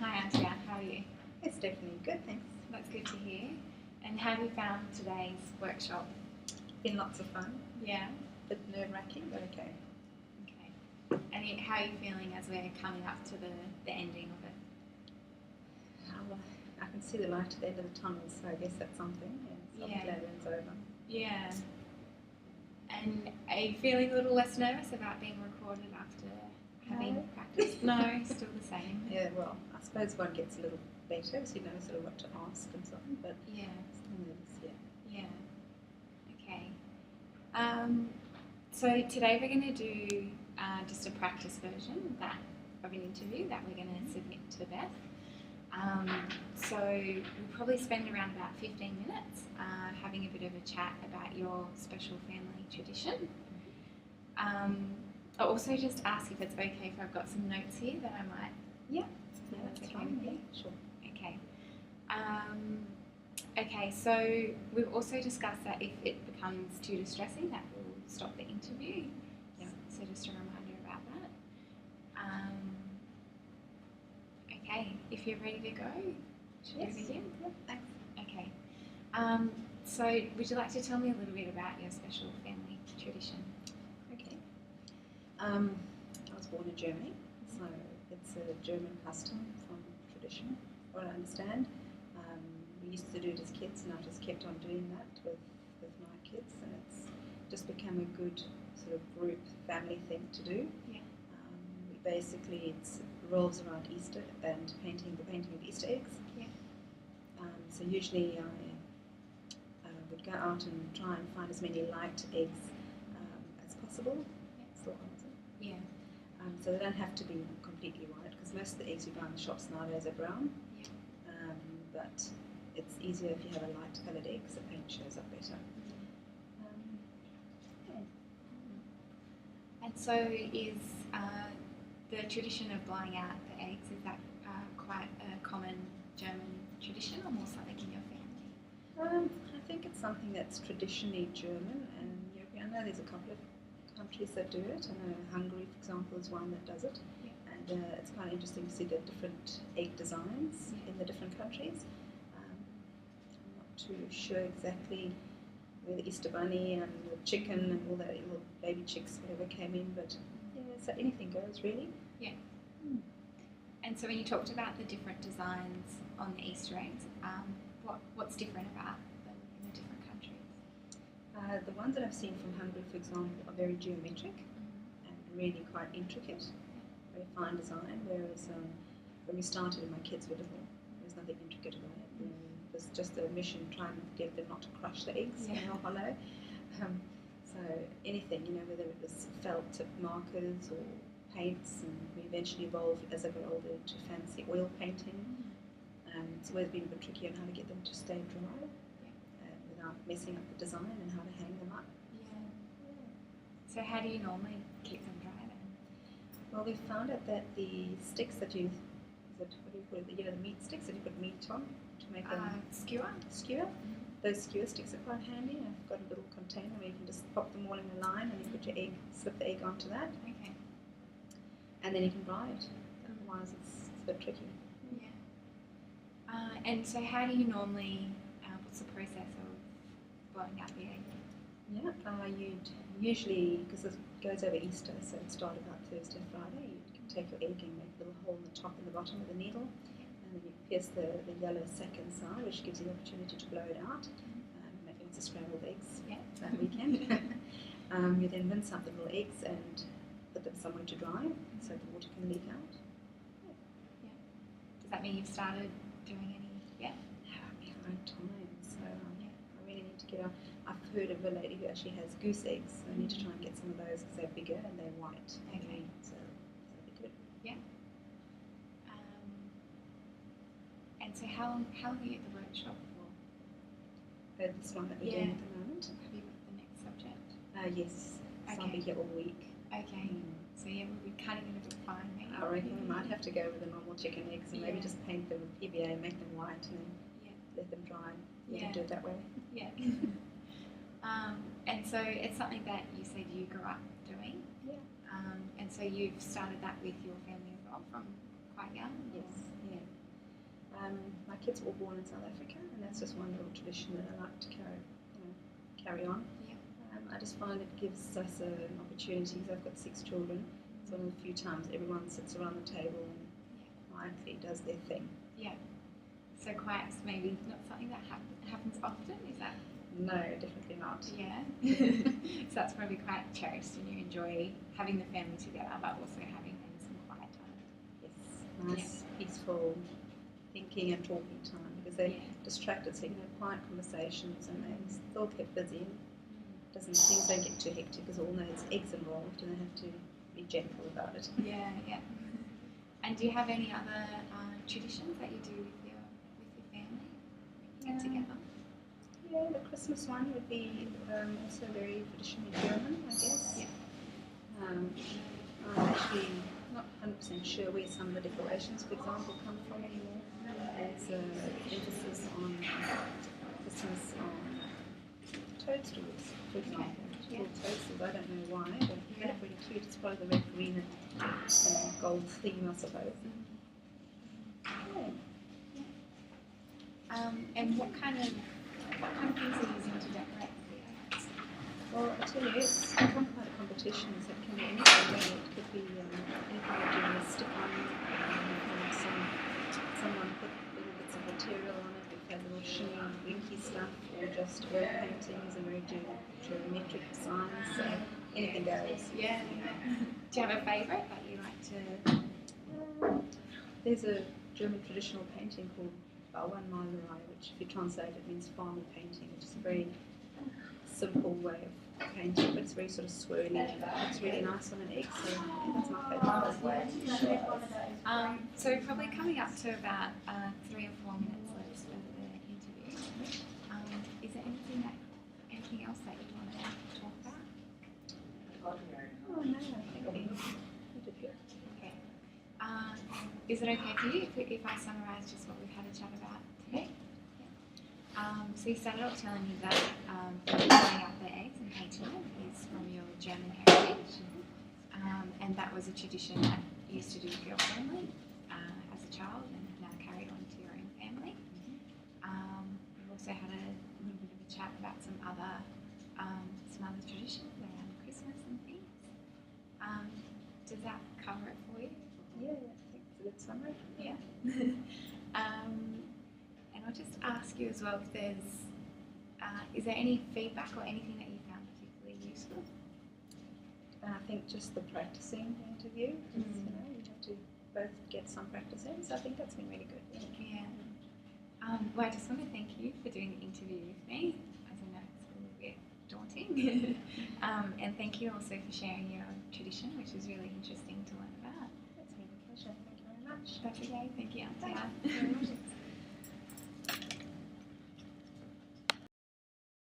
Hi Andrea, how are you? It's definitely good, thanks. That's good to hear. And how have you found today's workshop? Been lots of fun, Yeah. bit nerve-wracking, but okay. Okay. And how are you feeling as we're coming up to the ending of it? Well, I can see the light at the end of the tunnel, so I guess that's something. Yes, I'm glad it's over. Yeah. And are you feeling a little less nervous about being recorded after having practiced? No, still the same. Yeah, well, I suppose one gets a little better, so you know sort of what to ask and so on, but yeah, still nervous, yeah. Yeah. Okay. So today we're going to do just a practice version of an interview that we're going to submit to Beth. So we'll probably spend around about 15 minutes having a bit of a chat about your special family tradition. I'll also just ask if it's okay if I've got some notes here that I might... Yeah, that's okay fine. with you? Yeah, sure. Okay. Okay, so we've also discussed that if it becomes too distressing, that we'll stop the interview. Yeah. So just a reminder about that. Okay, if you're ready to go, should we begin? Yep, thanks. Okay. So would you like to tell me a little bit about your special family tradition? Okay. I was born in Germany, so it's a German custom from tradition, what I understand. We used to do it as kids, and I've just kept on doing that with my kids, and it's just become a good sort of group family thing to do. Yeah. Basically, it revolves around Easter and the painting of Easter eggs. Yeah. So usually I would go out and try and find as many light eggs as possible. Yeah. Still answer. Yeah. So they don't have to be completely white, because most of the eggs you buy in the shops nowadays are brown. Yeah. But it's easier if you have a light coloured egg, because the paint shows up better. Okay. And so is the tradition of blowing out the eggs, is that quite a common German tradition, or more something in your family? I think it's something that's traditionally German and European. I know there's a couple of countries that do it. I know Hungary, for example, is one that does it. Yeah. And it's kind of interesting to see the different egg designs in the different countries. I'm not too sure exactly where the Easter Bunny and the chicken and all that little baby chicks, whatever, came in, but yeah, so anything goes, really. Yeah. And so when you talked about the different designs on the Easter eggs, what's different about them in the different countries? The ones that I've seen from Hungary, for example, are very geometric and really quite intricate, very fine design, whereas when we started and my kids were little, there was nothing intricate about it. It was just a mission trying to get them not to crush the eggs when they were hollow. So anything, whether it was felt tip markers or paints, and we eventually evolved as I got older into fancy oil painting. It's always been a bit tricky on how to get them to stay dry without messing up the design, and how to hang them up. Yeah. So how do you normally keep them dry then? Well, we found out that the sticks that what do you call it? The meat sticks that you put meat on to make them skewer. Those skewer sticks are quite handy. I've got a little container where you can just pop them all in a line, and you put your egg, slip the egg onto that. Okay. And then you can dry it. Otherwise, it's a bit tricky. Yeah. And so how do you normally, what's the process of blowing out the egg? Yeah, you'd usually, because it goes over Easter, so it started about Thursday, Friday, you can take your egg and make a little hole in the top and the bottom with a needle, and then you pierce the yellow sac inside, which gives you the opportunity to blow it out, make lots of scrambled eggs that weekend. You then rinse out the little eggs and put them somewhere to dry, so the water can leak out. Yeah. Does that mean you've started doing any yet? Behind time, so I really need to get out. I've heard of a lady who actually has goose eggs. I need to try and get some of those because they're bigger and they're white. Okay. So that'll be good. Yeah. And so how long are you at the workshop for? This one that we're doing at the moment. Have you got the next subject? Yes. So I'll be here all week. Okay. So yeah, we'll be cutting it a bit fine maybe. I reckon we might have to go with the normal chicken eggs and maybe just paint them with PVA, make them white, and then let them dry. You can do it that way. Yeah. And so it's something that you said you grew up doing. Yeah. And so you've started that with your family as well from quite young? Yes. Yeah. My kids were all born in South Africa, and that's just one little tradition that I like to carry on. Yeah. I just find it gives us an opportunity, because I've got 6 children. It's one of the few times everyone sits around the table and mindfully does their thing. Yeah. So quite maybe not something that happens often, is that? No, definitely not. Yeah. So that's probably quite cherished, and you enjoy having the family together, but also having maybe some quiet time. Yes, nice, peaceful thinking and talking time, because they're distracted, so you can have quiet conversations and they're still kept busy. Things don't get too hectic, because all know there's eggs involved and they have to be gentle about it. Yeah, yeah. And do you have any other traditions that you do with your family when you get together? Yeah, the Christmas one would be also very traditionally German, I guess. Yeah. I'm actually not 100% sure where some of the decorations, for example, come from anymore. There's an emphasis on Christmas on toadstools, for example. It's called toadstools. I don't know why, but they look really cute. It's part of the red, green, and gold theme, I suppose. Yeah. And what kind of things are you using to decorate the house? Well, I tell you, it's become quite a competition, so it can be anything really. It could be anything you're doing with stick-on, someone put little bits of material on it, we've had little shimmy, winky stuff, or just oil paintings and very geometric designs, so anything goes. Yeah. Do you have a favourite that you like to? There's a German traditional painting called Bauernmalerei, which if you translate it means farmer painting, which is a very simple way of painting, but it's very sort of swirly. It's really nice on an egg, so that's my favourite. So probably coming up to about 3 or 4 minutes left of the interview. Is there anything else that you want to talk about? Oh no, I think we did good. Okay. Is it okay for you if I summarise just what we've had a chat about today? So you started off telling me that blowing up the eggs and painting them is from your German heritage, and that was a tradition that you used to do with your family as a child and have now carried on to your own family. We've also had a little bit of a chat about some other traditions around Christmas and things. Does that cover it for you? Yeah, I think it's a good summary. Yeah. And I'll just ask you as well if there's, is there any feedback or anything that you found particularly useful? I think just the practicing the interview, because you have to both get some practice in, so I think that's been really good. Yeah. Well, I just want to thank you for doing the interview with me, as I know it's a little bit daunting. And thank you also for sharing your tradition, which is really interesting to learn about. It's been a pleasure. Thank you very much. That's okay. Thank you, Antia.